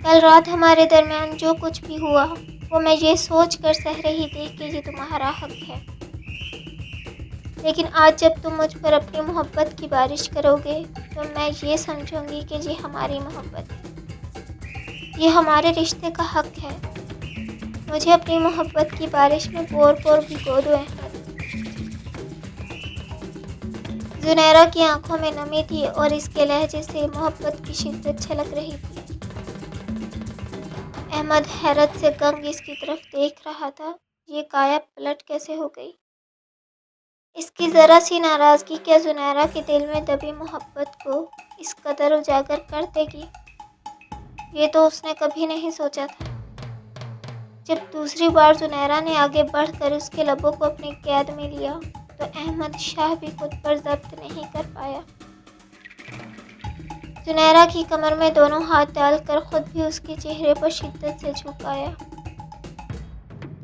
کل رات ہمارے درمیان جو کچھ بھی ہوا، وہ میں یہ سوچ کر سہ رہی تھی کہ یہ تمہارا حق ہے، لیکن آج جب تم مجھ پر اپنی محبت کی بارش کرو گے تو میں یہ سمجھوں گی کہ یہ ہماری محبت ہے، یہ ہمارے رشتے کا حق ہے۔ مجھے اپنی محبت کی بارش میں پور پور بھگو دو احمد۔ زنیرہ کی آنکھوں میں نمی تھی اور اس کے لہجے سے محبت کی شدت چھلک رہی تھی۔ احمد حیرت سے گنگ اس کی طرف دیکھ رہا تھا۔ یہ کایا پلٹ کیسے ہو گئی؟ اس کی ذرا سی ناراضگی کیا زنیرہ کے دل میں دبی محبت کو اس قدر اجاگر کر دے گی؟ یہ تو اس نے کبھی نہیں سوچا تھا۔ جب دوسری بار زنیرہ نے آگے بڑھ کر اس کے لبوں کو اپنی قید میں لیا تو احمد شاہ بھی خود پر ضبط نہیں کر پایا۔ زنیرہ کی کمر میں دونوں ہاتھ ڈال کر خود بھی اس کے چہرے پر شدت سے جھکایا۔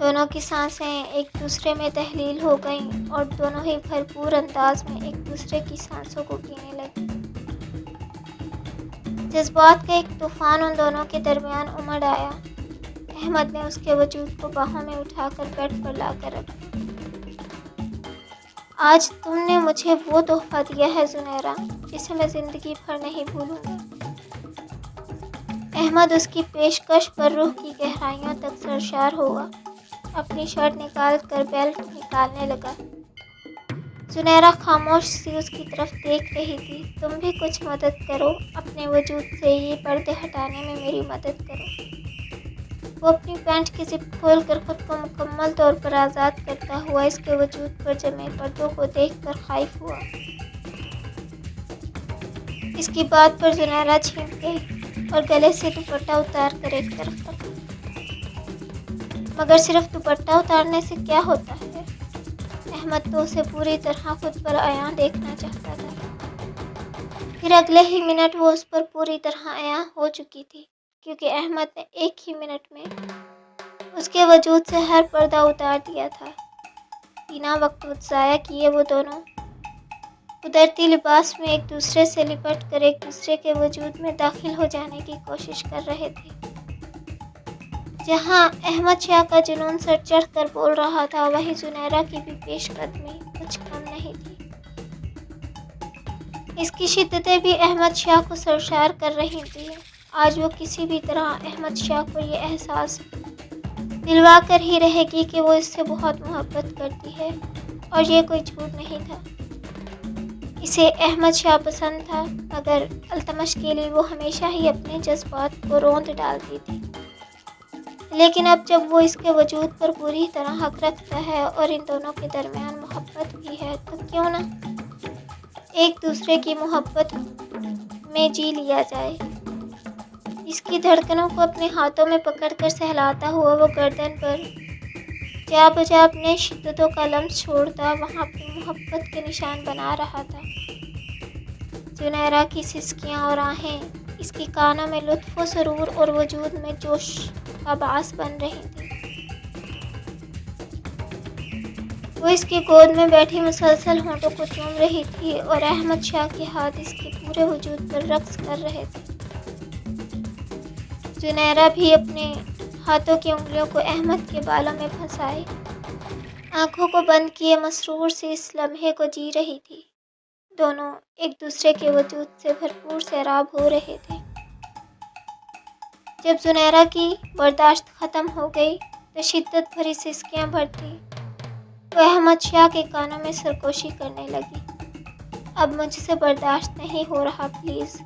دونوں کی سانسیں ایک دوسرے میں تحلیل ہو گئیں اور دونوں ہی بھرپور انداز میں ایک دوسرے کی سانسوں کو پینے لگے۔ جذبات کا ایک طوفان ان دونوں کے درمیان امڑ آیا۔ احمد نے اس کے وجود کو باہوں میں اٹھا کر بیڈ پر لا کر رکھا۔ آج تم نے مجھے وہ تحفہ دیا ہے زنیرہ جسے میں زندگی بھر نہیں بھولوں گا۔ احمد اس کی پیشکش پر روح کی گہرائیوں تک سرشار ہوا۔ اپنی شرٹ نکال کر بیلٹ نکالنے لگا۔ زنیرہ خاموش سی اس کی طرف دیکھ رہی تھی۔ تم بھی کچھ مدد کرو، اپنے وجود سے یہ پردے ہٹانے میں میری مدد کرو۔ وہ اپنی پینٹ کی زپ کھول کر خود کو مکمل طور پر آزاد کرتا ہوا اس کے وجود پر جمے پردوں کو دیکھ کر خائف ہوا۔ اس کی بات پر زنیرہ چھینک گئی اور گلے سے دوپٹہ اتار کر ایک طرف رکھا۔ مگر صرف دوپٹہ اتارنے سے کیا ہوتا ہے؟ احمد تو اسے پوری طرح خود پر عیاں دیکھنا چاہتا تھا۔ پھر اگلے ہی منٹ وہ اس پر پوری طرح عیاں ہو چکی تھی، کیونکہ احمد نے ایک ہی منٹ میں اس کے وجود سے ہر پردہ اتار دیا تھا۔ بنا وقت ضائع کیے وہ دونوں قدرتی لباس میں ایک دوسرے سے لپٹ کر ایک دوسرے کے وجود میں داخل ہو جانے کی کوشش کر رہے تھے۔ جہاں احمد شاہ کا جنون سر چڑھ کر بول رہا تھا، وہیں زنیرہ کی بھی پیش قدمی کچھ کم نہیں تھی۔ اس کی شدتیں بھی احمد شاہ کو سرشار کر رہی تھیں۔ آج وہ کسی بھی طرح احمد شاہ کو یہ احساس دلوا کر ہی رہے گی کہ وہ اس سے بہت محبت کرتی ہے، اور یہ کوئی جھوٹ نہیں تھا۔ اسے احمد شاہ پسند تھا، مگر التمش کے لیے وہ ہمیشہ ہی اپنے جذبات کو روند ڈالتی تھی۔ لیکن اب جب وہ اس کے وجود پر پوری طرح حق رکھتا ہے اور ان دونوں کے درمیان محبت بھی ہے، تو کیوں نہ ایک دوسرے کی محبت میں جی لیا جائے۔ اس کی دھڑکنوں کو اپنے ہاتھوں میں پکڑ کر سہلاتا ہوا وہ گردن پر جا بجا اپنے شدتوں کا لمس چھوڑتا وہاں اپنی محبت کے نشان بنا رہا تھا۔ زنیرہ کی سسکیاں اور آہیں اس کی کانوں میں لطف و سرور اور وجود میں جوش کا باعث بن رہی تھی۔ وہ اس کی گود میں بیٹھی مسلسل ہونٹوں کو چوم رہی تھی اور احمد شاہ کے ہاتھ اس کے پورے وجود پر رقص کر رہے تھے۔ زنیرہ بھی اپنے ہاتھوں کی انگلیوں کو احمد کے بالوں میں پھنسائے آنکھوں کو بند کیے مسرور سے اس لمحے کو جی رہی تھی۔ دونوں ایک دوسرے کے وجود سے بھرپور سیراب ہو رہے تھے۔ جب زنیرہ کی برداشت ختم ہو گئی تو شدت بھری سسکیاں بھرتی وہ احمد شاہ کے کانوں میں سرگوشی کرنے لگی۔ اب مجھ سے برداشت نہیں ہو رہا، پلیز۔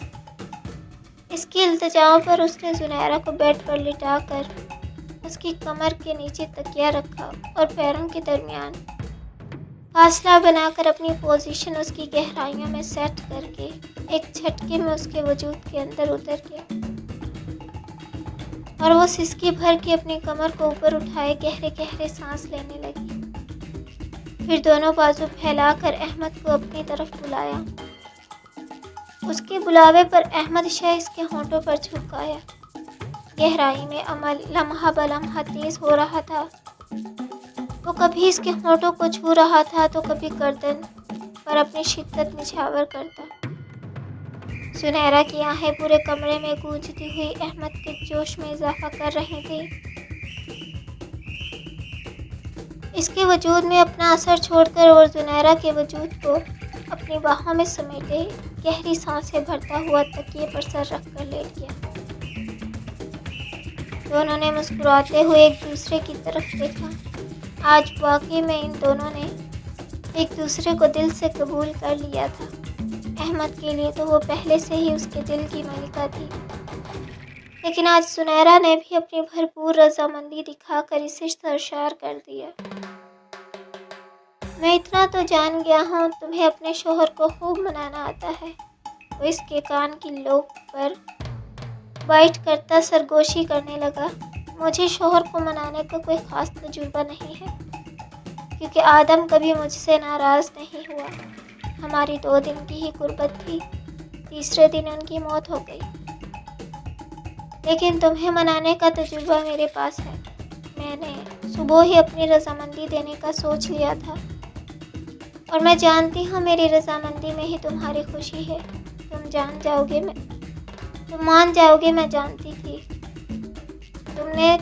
اس کی التجاؤں پر اس نے زنیرہ کو بیڈ پر لٹا کر اس کی کمر کے نیچے تکیہ رکھا اور پیروں کے درمیان فاصلہ بنا کر اپنی پوزیشن اس کی گہرائیوں میں سیٹ کر کے ایک جھٹکے میں اس کے وجود کے اندر اتر گیا، اور وہ سسکی بھر کے اپنی کمر کو اوپر اٹھائے گہرے گہرے سانس لینے لگی۔ پھر دونوں بازو پھیلا کر احمد کو اپنی طرف بلایا۔ اس کے بلاوے پر احمد شاہ اس کے ہونٹوں پر جھکایا۔ گہرائی میں عمل لمحہ بلمحہ تیز ہو رہا تھا۔ وہ کبھی اس کے ہونٹوں کو چھو رہا تھا تو کبھی گردن پر اپنی شدت نچھاور کرتا۔ زنیرہ کی آہیں پورے کمرے میں گونجتی ہوئی احمد کے جوش میں اضافہ کر رہی تھیں۔ اس کے وجود میں اپنا اثر چھوڑ کر اور زنیرہ کے وجود کو اپنی باہوں میں سمیٹے گہری سانسیں بھرتا ہوا تکیے پر سر رکھ کر لیٹ گیا۔ دونوں نے مسکراتے ہوئے ایک دوسرے کی طرف دیکھا۔ آج واقعی میں ان دونوں نے ایک دوسرے کو دل سے قبول کر لیا تھا۔ احمد کے لیے تو وہ پہلے سے ہی اس کے دل کی ملکہ تھی، لیکن آج سنیرا نے بھی اپنی بھرپور رضامندی دکھا کر اسے سرشار کر دیا۔ میں اتنا تو جان گیا ہوں تمہیں اپنے شوہر کو خوب منانا آتا ہے۔ وہ اس کے کان کی لوک پر بائٹ کرتا سرگوشی کرنے لگا۔ مجھے شوہر کو منانے کا کوئی خاص تجربہ نہیں ہے، کیونکہ آدم کبھی مجھ سے ناراض نہیں ہوا۔ ہماری 2 دن کی ہی قربت تھی، تیسرے دن ان کی موت ہو گئی۔ لیکن تمہیں منانے کا تجربہ میرے پاس ہے۔ میں نے صبح ہی اپنی رضامندی دینے کا سوچ لیا تھا، اور میں جانتی ہوں میری رضامندی میں ہی تمہاری خوشی ہے۔ تم مان جاؤ گے، میں جانتی تھی۔ تم نے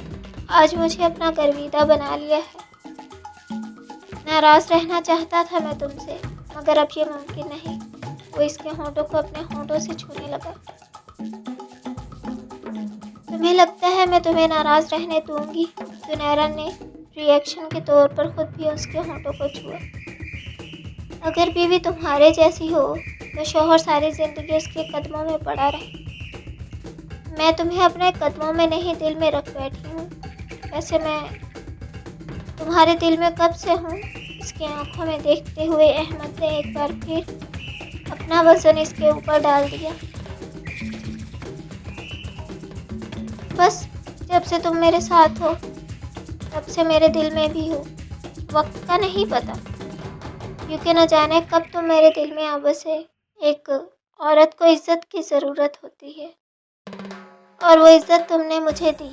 آج مجھے اپنا گرویدہ بنا لیا ہے۔ ناراض رہنا چاہتا تھا میں تم سے، مگر اب یہ ممکن نہیں۔ وہ اس کے ہونٹوں کو اپنے ہونٹوں سے چھونے لگا۔ تمہیں لگتا ہے میں تمہیں ناراض رہنے دوں گی؟ سنیرا نے ری ایکشن کے طور پر خود بھی اس کے ہونٹوں کو چھوا۔ اگر بیوی تمہارے جیسی ہو تو شوہر ساری زندگی اس کے قدموں میں پڑا رہے۔ میں تمہیں اپنے قدموں میں نہیں، دل میں رکھ بیٹھی ہوں۔ ویسے میں تمہارے دل میں کب سے ہوں؟ اس کی آنکھوں میں دیکھتے ہوئے احمد نے ایک بار پھر اپنا وزن اس کے اوپر ڈال دیا۔ بس جب سے تم میرے ساتھ ہو تب سے میرے دل میں بھی ہو۔ وقت کا نہیں پتا، کیونکہ نہ جانے کب تم میرے دل میں آ بسے۔ ایک عورت کو عزت کی ضرورت ہوتی ہے، اور وہ عزت تم نے مجھے دی۔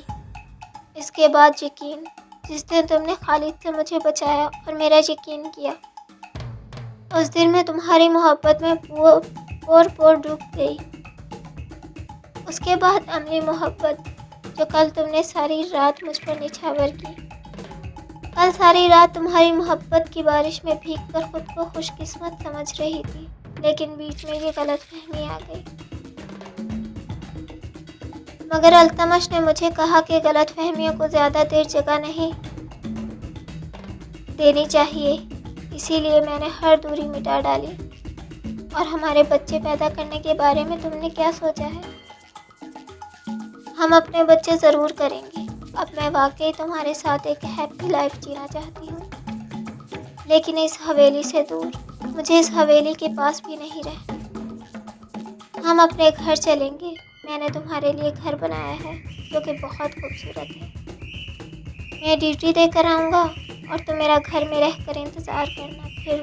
اس کے بعد یقین، جس دن تم نے خالد سے مجھے بچایا اور میرا یقین کیا، اس دن میں تمہاری محبت میں پور ڈوب گئی۔ اس کے بعد عملی محبت، جو کل تم نے ساری رات مجھ پر نچھاور کی۔ کل ساری رات تمہاری محبت کی بارش میں بھیگ کر خود کو خوش قسمت سمجھ رہی تھی، لیکن بیچ میں یہ غلط فہمی آ گئی۔ مگر التمش نے مجھے کہا کہ غلط فہمیوں کو زیادہ دیر جگہ نہیں دینی چاہیے، اسی لیے میں نے ہر دوری مٹا ڈالی۔ اور ہمارے بچے پیدا کرنے کے بارے میں تم نے کیا سوچا ہے؟ ہم اپنے بچے ضرور کریں گے۔ اب میں واقعی تمہارے ساتھ ایک ہیپی لائف جینا چاہتی ہوں، لیکن اس حویلی سے دور۔ مجھے اس حویلی کے پاس بھی نہیں رہنا۔ ہم اپنے گھر چلیں گے۔ میں نے تمہارے لیے گھر بنایا ہے جو کہ بہت خوبصورت ہے۔ میں ڈیوٹی دے کر آؤں گا اور تم میرا گھر میں رہ کر انتظار کرنا۔ پھر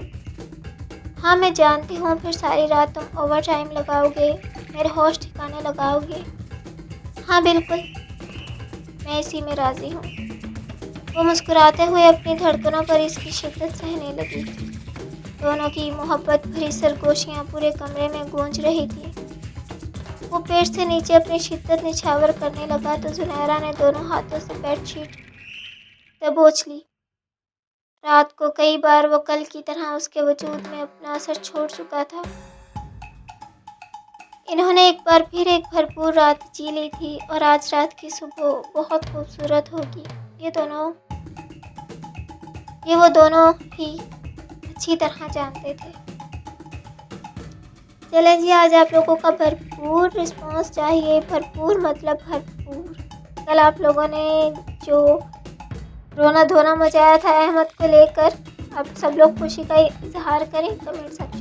ہاں، میں جانتی ہوں پھر ساری رات تم اوور ٹائم لگاؤ گے، میرے ہوش ٹھکانے لگاؤ گے۔ ہاں بالکل، میں اسی میں راضی ہوں۔ وہ مسکراتے ہوئے اپنی دھڑکنوں پر اس کی شدت سہنے لگی۔ دونوں کی محبت بھری سرگوشیاں پورے کمرے میں گونج رہی تھی۔ وہ پیٹ سے نیچے اپنی شدت نچھاور کرنے لگا تو زنیرا نے دونوں ہاتھوں سے بیڈ شیٹ دبوچ لی۔ رات کو کئی بار وہ کل کی طرح اس کے وجود میں اپنا اثر چھوڑ چکا تھا۔ انہوں نے ایک بار پھر ایک بھرپور رات جی لی تھی، اور آج رات کی صبح بہت خوبصورت ہوگی۔ یہ وہ دونوں ہی اچھی طرح جانتے تھے۔ چلیں جی، آج آپ لوگوں کا بھرپور رسپانس چاہیے، بھرپور مطلب بھرپور۔ کل آپ لوگوں نے جو رونا دھونا مچایا تھا احمد کو لے کر، اب سب لوگ خوشی کا اظہار کریں کمنٹ سیکشن